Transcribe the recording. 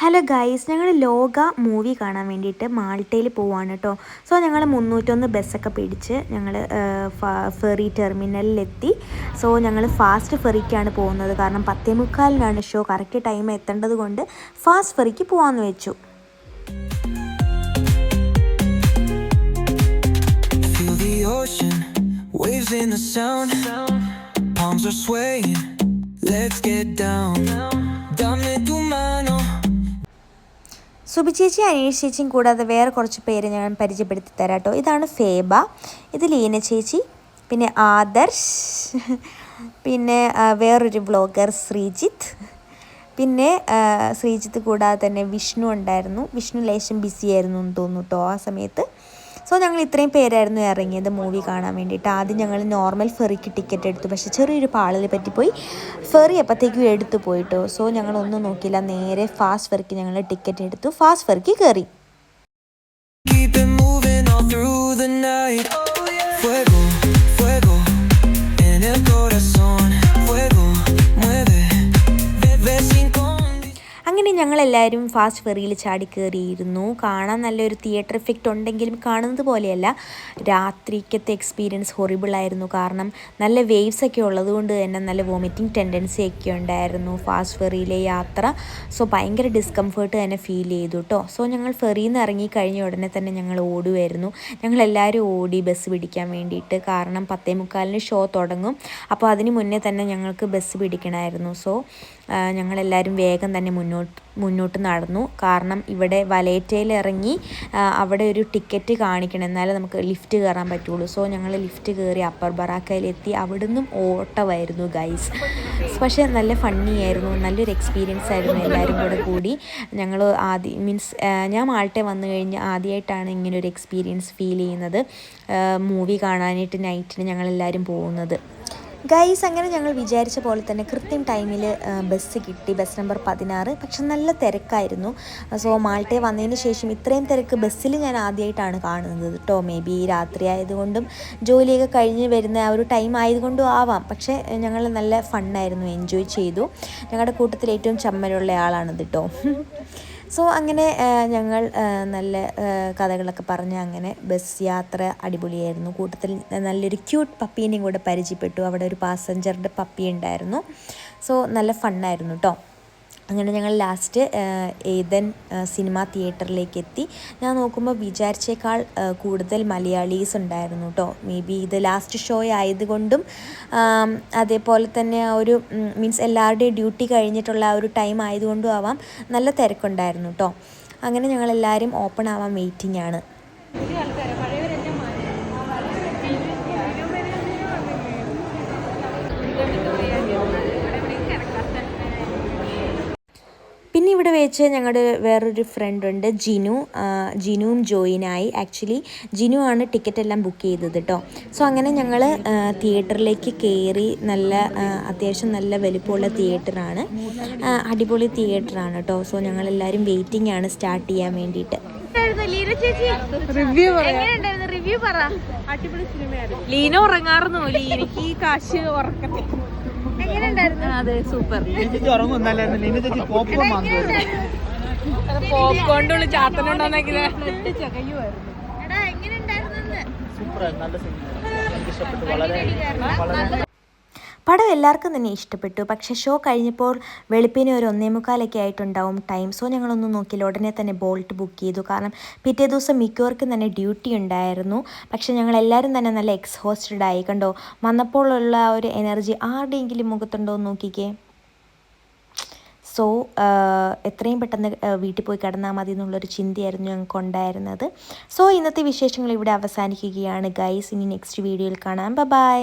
Hello guys, ഞങ്ങൾ ലോക movie കാണാൻ വേണ്ടിയിട്ട് മാൾട്ടയിൽ പോവാണ് കേട്ടോ. സോ ഞങ്ങൾ 301 ബസ്സൊക്കെ പിടിച്ച് ഞങ്ങൾ ഫെറി ടെർമിനലിലെത്തി. സോ ഞങ്ങൾ ഫാസ്റ്റ് ഫെറിക്കാണ് പോകുന്നത്. കാരണം 10:45 ഷോ. കറക്റ്റ് ടൈം എത്തേണ്ടത് കൊണ്ട് ഫാസ്റ്റ് ഫെറിക്ക് പോകാമെന്ന് വെച്ചു. സുബി ചേച്ചി, അനീഷ് ചേച്ചിയും കൂടാതെ വേറെ കുറച്ച് പേര് ഞാൻ പരിചയപ്പെടുത്തി തരാം കേട്ടോ. ഇതാണ് ഫേബ, ഇത് ലീന ചേച്ചി, പിന്നെ ആദർശ്, പിന്നെ വേറൊരു വ്ളോഗർ ശ്രീജിത്ത്, പിന്നെ ശ്രീജിത്ത് കൂടാതെ തന്നെ വിഷ്ണു ഉണ്ടായിരുന്നു. വിഷ്ണു ലേശം ബിസി ആയിരുന്നു എന്ന് തോന്നുന്നു കേട്ടോ ആ സമയത്ത്. സോ ഞങ്ങൾ ഇത്രയും പേരായിരുന്നു ഇറങ്ങിയത് മൂവി കാണാൻ വേണ്ടിയിട്ട്. ആദ്യം ഞങ്ങൾ നോർമൽ ഫെറിക്ക് ടിക്കറ്റ് എടുത്തു, പക്ഷേ ചെറിയൊരു പാളൽ പറ്റിപ്പോയി. ഫെറി അപ്പോഴത്തേക്കും എടുത്തു പോയിട്ടോ. സോ ഞങ്ങളൊന്നും നോക്കിയില്ല, നേരെ ഫാസ്റ്റ് ഫെറിക്ക് ഞങ്ങൾ ടിക്കറ്റ് എടുത്തു, ഫാസ്റ്റ് ഫെറിക്ക് കയറി. അങ്ങനെ ഞങ്ങളെല്ലാവരും ഫാസ്റ്റ് ഫെറിയിൽ ചാടി കയറിയിരുന്നു. കാണാൻ നല്ലൊരു തിയേറ്റർ എഫക്റ്റ് ഉണ്ടെങ്കിലും കാണുന്നത് പോലെയല്ല. രാത്രിക്കത്തെ എക്സ്പീരിയൻസ് ഹൊറിബിളായിരുന്നു. കാരണം നല്ല വേവ്സൊക്കെ ഉള്ളതുകൊണ്ട് തന്നെ നല്ല വോമിറ്റിംഗ് ടെൻഡൻസി ഒക്കെ ഉണ്ടായിരുന്നു ഫാസ്റ്റ് ഫെറിയിലെ യാത്ര. സോ ഭയങ്കര ഡിസ്കംഫേർട്ട് തന്നെ ഫീൽ ചെയ്തു കേട്ടോ. സോ ഞങ്ങൾ ഫെറിയിൽ നിന്ന് ഇറങ്ങി കഴിഞ്ഞ ഉടനെ തന്നെ ഞങ്ങൾ ഓടുമായിരുന്നു. ഞങ്ങളെല്ലാവരും ഓടി ബസ് പിടിക്കാൻ വേണ്ടിയിട്ട്. കാരണം 10:45 ഷോ തുടങ്ങും. അപ്പോൾ അതിന് മുന്നേ തന്നെ ഞങ്ങൾക്ക് ബസ് പിടിക്കണമായിരുന്നു. സോ ഞങ്ങളെല്ലാവരും വേഗം തന്നെ മുന്നോട്ട് നടന്നു. കാരണം ഇവിടെ വലേറ്റയിൽ ഇറങ്ങി അവിടെ ഒരു ടിക്കറ്റ് കാണിക്കണം, എന്നാലേ നമുക്ക് ലിഫ്റ്റ് കയറാൻ പറ്റുള്ളൂ. സോ ഞങ്ങൾ ലിഫ്റ്റ് കയറി അപ്പർ ബറാക്കയിലെത്തി. അവിടെ നിന്നും ഓട്ടമായിരുന്നു ഗൈസ്. പക്ഷേ നല്ല ഫണ്ണി ആയിരുന്നു, നല്ലൊരു എക്സ്പീരിയൻസ് ആയിരുന്നു. എല്ലാവരും കൂടി ഞങ്ങൾ ഞാൻ മാൾട്ടയിൽ വന്നു കഴിഞ്ഞ് ആദ്യമായിട്ടാണ് ഇങ്ങനൊരു എക്സ്പീരിയൻസ് ഫീൽ ചെയ്യുന്നത്. മൂവി കാണാനായിട്ട് നൈറ്റിന് ഞങ്ങളെല്ലാവരും പോകുന്നത് ഗൈസ്. അങ്ങനെ ഞങ്ങൾ വിചാരിച്ച പോലെ തന്നെ കൃത്യം ടൈമിൽ ബസ് കിട്ടി, ബസ് നമ്പർ 16. പക്ഷെ നല്ല തിരക്കായിരുന്നു. സോ മാൾട്ടയിൽ വന്നതിന് ശേഷം ഇത്രയും തിരക്ക് ബസ്സിൽ ഞാൻ ആദ്യമായിട്ടാണ് കാണുന്നത് കേട്ടോ. മേ ബി രാത്രി ആയതുകൊണ്ടും ജോലിയൊക്കെ കഴിഞ്ഞ് വരുന്ന ആ ഒരു ടൈം ആയതുകൊണ്ടും ആവാം. പക്ഷേ ഞങ്ങൾ നല്ല ഫണ്ണായിരുന്നു, എൻജോയ് ചെയ്തു. ഞങ്ങളുടെ കൂട്ടത്തിൽ ഏറ്റവും ചമ്മലുള്ള ആളാണിത് കേട്ടോ. സോ അങ്ങനെ ഞങ്ങൾ നല്ല കഥകളൊക്കെ പറഞ്ഞ് അങ്ങനെ ബസ് യാത്ര അടിപൊളിയായിരുന്നു. കൂട്ടത്തിൽ നല്ലൊരു ക്യൂട്ട് പപ്പീനെയും കൂടെ പരിചയപ്പെട്ടു. അവിടെ ഒരു പാസഞ്ചറുടെ പപ്പി ഉണ്ടായിരുന്നു. സോ നല്ല ഫണ്ണായിരുന്നു കേട്ടോ. അങ്ങനെ ഞങ്ങൾ ലാസ്റ്റ് ഏതൻ സിനിമ തിയേറ്ററിലേക്ക് എത്തി. ഞാൻ നോക്കുമ്പോൾ വിചാരിച്ചേക്കാൾ കൂടുതൽ മലയാളീസ് ഉണ്ടായിരുന്നു കേട്ടോ. മേ ബി ഇത് ലാസ്റ്റ് ഷോ ആയതുകൊണ്ടും അതേപോലെ തന്നെ ആ ഒരു എല്ലാവരുടെയും ഡ്യൂട്ടി കഴിഞ്ഞിട്ടുള്ള ആ ഒരു ടൈം ആയതുകൊണ്ടും ആവാം, നല്ല തിരക്കുണ്ടായിരുന്നു കേട്ടോ. അങ്ങനെ ഞങ്ങളെല്ലാവരും ഓപ്പൺ ആവാൻ വെയിറ്റിംഗ് ആണ്. പിന്നെ ഇവിടെ വെച്ച് ഞങ്ങളുടെ വേറൊരു ഫ്രണ്ടുണ്ട്, ജിനുവും ജോയിനായി. ആക്ച്വലി ജിനു ആണ് ടിക്കറ്റ് എല്ലാം ബുക്ക് ചെയ്തത് കേട്ടോ. സോ അങ്ങനെ ഞങ്ങൾ തിയേറ്ററിലേക്ക് കയറി. അത്യാവശ്യം നല്ല വലിപ്പമുള്ള തിയേറ്ററാണ്, അടിപൊളി തിയേറ്ററാണ് കേട്ടോ. സോ ഞങ്ങളെല്ലാവരും വെയിറ്റിംഗ് ആണ് സ്റ്റാർട്ട് ചെയ്യാൻ വേണ്ടിയിട്ട്. ലീന ഉറങ്ങാറുന്നു, ലീനക്ക് ഈ കാശ് ഉറക്കട്ടെ. അതെ, സൂപ്പർ. പോപ്കോണിന്റെ ചാത്തനുണ്ടോന്നെങ്കിൽ പടം എല്ലാവർക്കും തന്നെ ഇഷ്ടപ്പെട്ടു. പക്ഷേ ഷോ കഴിഞ്ഞപ്പോൾ വെളുപ്പിന് ഒരു 1:45 ആയിട്ടുണ്ടാവും ടൈം. സോ ഞങ്ങളൊന്നും നോക്കിയില്ല, ഉടനെ തന്നെ ബോൾട്ട് ബുക്ക് ചെയ്തു. കാരണം പിറ്റേ ദിവസം മിക്കവർക്കും തന്നെ ഡ്യൂട്ടി ഉണ്ടായിരുന്നു. പക്ഷേ ഞങ്ങളെല്ലാവരും തന്നെ നല്ല എക്സ്ഹോസ്റ്റഡ് ആയി. കണ്ടോ, വന്നപ്പോഴുള്ള ഒരു എനർജി ആരുടെയെങ്കിലും മുഖത്തുണ്ടോ എന്ന് നോക്കിക്കേ. സോ എത്രയും പെട്ടെന്ന് വീട്ടിൽ പോയി കിടന്നാൽ മതി എന്നുള്ളൊരു ചിന്തയായിരുന്നു ഞങ്ങൾക്ക് ഉണ്ടായിരുന്നത്. സോ ഇന്നത്തെ വിശേഷങ്ങൾ ഇവിടെ അവസാനിക്കുകയാണ് ഗൈസ്. ഇനി നെക്സ്റ്റ് വീഡിയോയിൽ കാണാം. ബൈ.